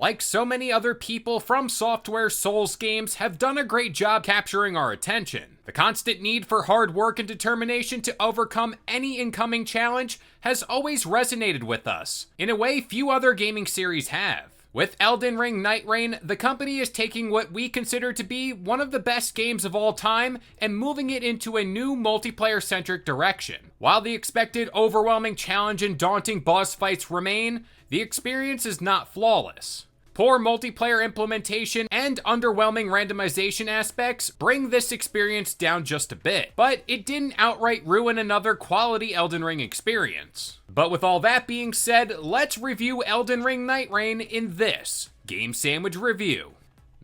Like so many other people, FromSoftware Souls games have done a great job capturing our attention. The constant need for hard work and determination to overcome any incoming challenge has always resonated with us, in a way few other gaming series have. With Elden Ring Nightreign, the company is taking what we consider to be one of the best games of all time and moving it into a new multiplayer-centric direction. While the expected overwhelming challenge and daunting boss fights remain, the experience is not flawless. Poor multiplayer implementation and underwhelming randomization aspects bring this experience down just a bit, but it didn't outright ruin another quality Elden Ring experience. But with all that being said, let's review Elden Ring Nightreign in this Game Sandwich review.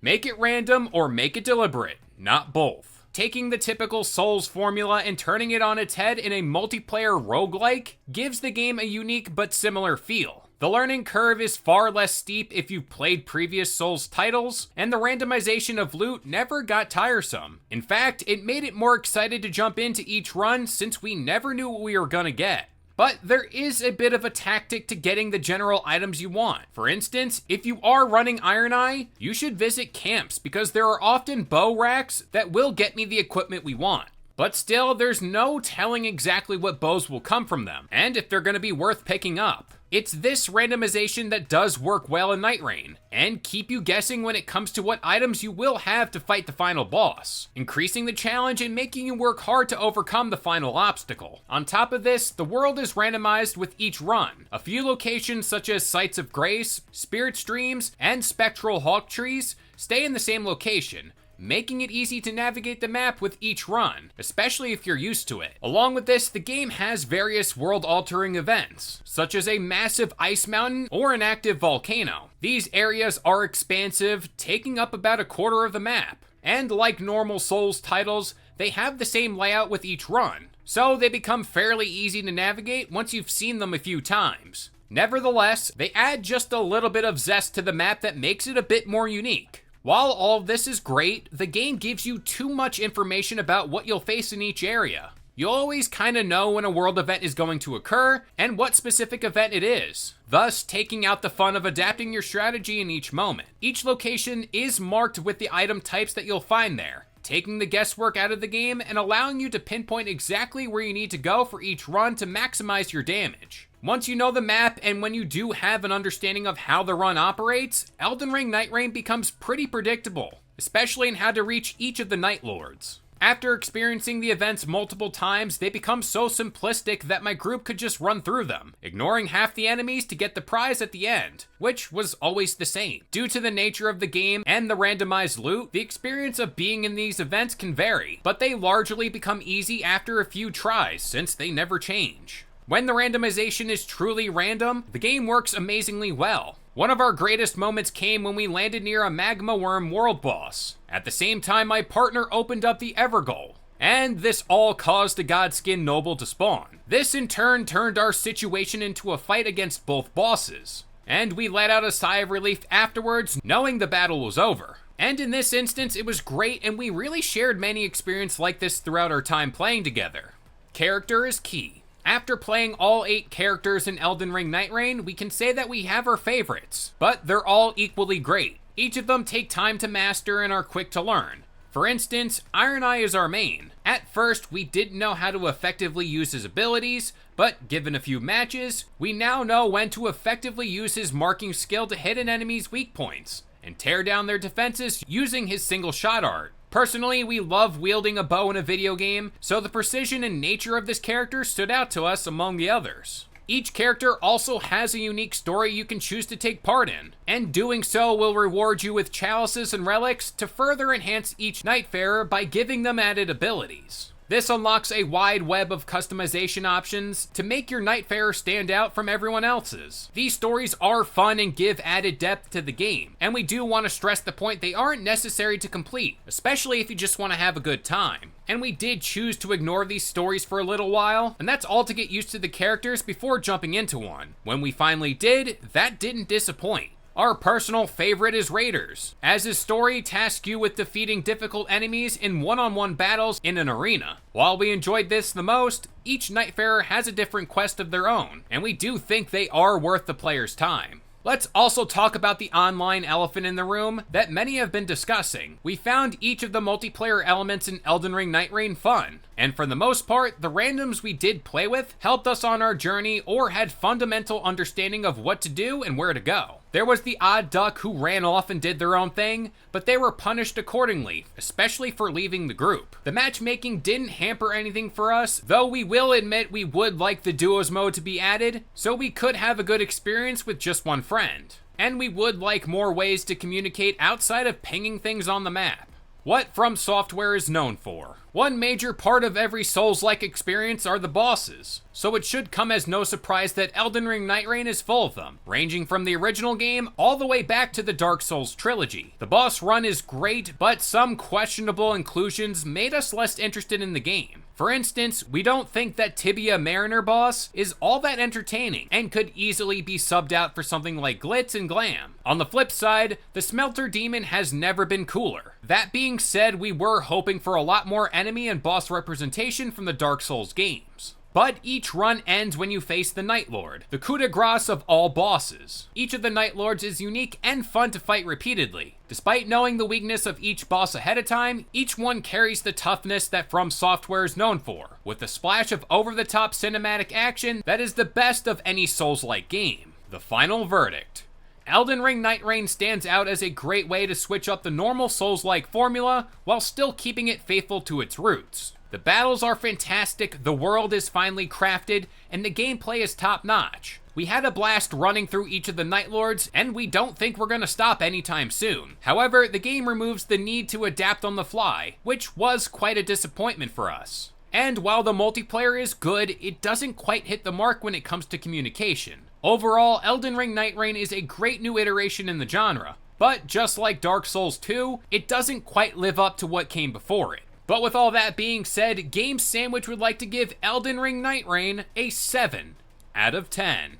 Make it random or make it deliberate, not both. Taking the typical Souls formula and turning it on its head in a multiplayer roguelike gives the game a unique but similar feel. The learning curve is far less steep if you've played previous Souls titles, and the randomization of loot never got tiresome. In fact, it made it more excited to jump into each run since we never knew what we were gonna get. But there is a bit of a tactic to getting the general items you want. For instance, if you are running Iron Eye, you should visit camps because there are often bow racks that will get me the equipment we want. But still, there's no telling exactly what bows will come from them, and if they're gonna be worth picking up. It's this randomization that does work well in Nightreign, and keep you guessing when it comes to what items you will have to fight the final boss, increasing the challenge and making you work hard to overcome the final obstacle. On top of this, the world is randomized with each run. A few locations such as Sites of Grace, Spirit Streams, and Spectral Hawk Trees stay in the same location, making it easy to navigate the map with each run, especially if you're used to it. Along with this, the game has various world-altering events, such as a massive ice mountain or an active volcano. These areas are expansive, taking up about a quarter of the map, and like normal Souls titles, they have the same layout with each run, so they become fairly easy to navigate once you've seen them a few times. Nevertheless, they add just a little bit of zest to the map that makes it a bit more unique. While all of this is great, the game gives you too much information about what you'll face in each area. You'll always kinda know when a world event is going to occur and what specific event it is, thus taking out the fun of adapting your strategy in each moment. Each location is marked with the item types that you'll find there, taking the guesswork out of the game and allowing you to pinpoint exactly where you need to go for each run to maximize your damage. Once you know the map, and when you do have an understanding of how the run operates, Elden Ring Nightreign becomes pretty predictable, especially in how to reach each of the Night Lords. After experiencing the events multiple times, they become so simplistic that my group could just run through them, ignoring half the enemies to get the prize at the end, which was always the same. Due to the nature of the game and the randomized loot, the experience of being in these events can vary, but they largely become easy after a few tries since they never change. When the randomization is truly random, the game works amazingly well. One of our greatest moments came when we landed near a magma worm world boss. At the same time, my partner opened up the Evergoal, and this all caused a Godskin Noble to spawn. This in turn turned our situation into a fight against both bosses, and we let out a sigh of relief afterwards, knowing the battle was over. And in this instance, it was great, and we really shared many experiences like this throughout our time playing together. Character is key. After playing all 8 characters in Elden Ring Nightreign, we can say that we have our favorites, but they're all equally great. Each of them take time to master and are quick to learn. For instance, Iron Eye is our main. At first, we didn't know how to effectively use his abilities, but given a few matches, we now know when to effectively use his marking skill to hit an enemy's weak points and tear down their defenses using his single shot art. Personally, we love wielding a bow in a video game, so the precision and nature of this character stood out to us among the others. Each character also has a unique story you can choose to take part in, and doing so will reward you with chalices and relics to further enhance each Nightfarer by giving them added abilities. This unlocks a wide web of customization options to make your Nightfarer stand out from everyone else's. These stories are fun and give added depth to the game, and we do want to stress the point they aren't necessary to complete, especially if you just want to have a good time. And we did choose to ignore these stories for a little while, and that's all to get used to the characters before jumping into one. When we finally did, that didn't disappoint. Our personal favorite is Raiders, as his story tasks you with defeating difficult enemies in one-on-one battles in an arena. While we enjoyed this the most, each Nightfarer has a different quest of their own, and we do think they are worth the player's time. Let's also talk about the online elephant in the room that many have been discussing. We found each of the multiplayer elements in Elden Ring Nightreign fun, and for the most part, the randoms we did play with helped us on our journey or had fundamental understanding of what to do and where to go. There was the odd duck who ran off and did their own thing, but they were punished accordingly, especially for leaving the group. The matchmaking didn't hamper anything for us, though we will admit we would like the duos mode to be added, so we could have a good experience with just one friend. And we would like more ways to communicate outside of pinging things on the map. What FromSoftware is known for. One major part of every Souls-like experience are the bosses, so it should come as no surprise that Elden Ring Nightreign is full of them, ranging from the original game all the way back to the Dark Souls trilogy. The boss run is great, but some questionable inclusions made us less interested in the game. For instance, we don't think that Tibia Mariner boss is all that entertaining and could easily be subbed out for something like Glitz and Glam. On the flip side, the Smelter Demon has never been cooler. That being said, we were hoping for a lot more enemy and boss representation from the Dark Souls games. But each run ends when you face the Night Lord, the coup de grace of all bosses. Each of the Night Lords is unique and fun to fight repeatedly. Despite knowing the weakness of each boss ahead of time, each one carries the toughness that FromSoftware is known for, with a splash of over-the-top cinematic action that is the best of any Souls-like game. The final verdict. Elden Ring Nightreign stands out as a great way to switch up the normal Souls-like formula while still keeping it faithful to its roots. The battles are fantastic, the world is finely crafted, and the gameplay is top-notch. We had a blast running through each of the Night Lords, and we don't think we're gonna stop anytime soon. However, the game removes the need to adapt on the fly, which was quite a disappointment for us. And while the multiplayer is good, it doesn't quite hit the mark when it comes to communication. Overall, Elden Ring Nightreign is a great new iteration in the genre, but just like Dark Souls 2, it doesn't quite live up to what came before it. But with all that being said, Game Sandwich would like to give Elden Ring Nightreign a 7 out of 10.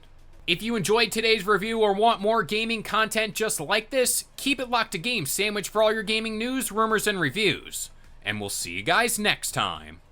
If you enjoyed today's review or want more gaming content just like this, keep it locked to Game Sandwich for all your gaming news, rumors, and reviews. And we'll see you guys next time.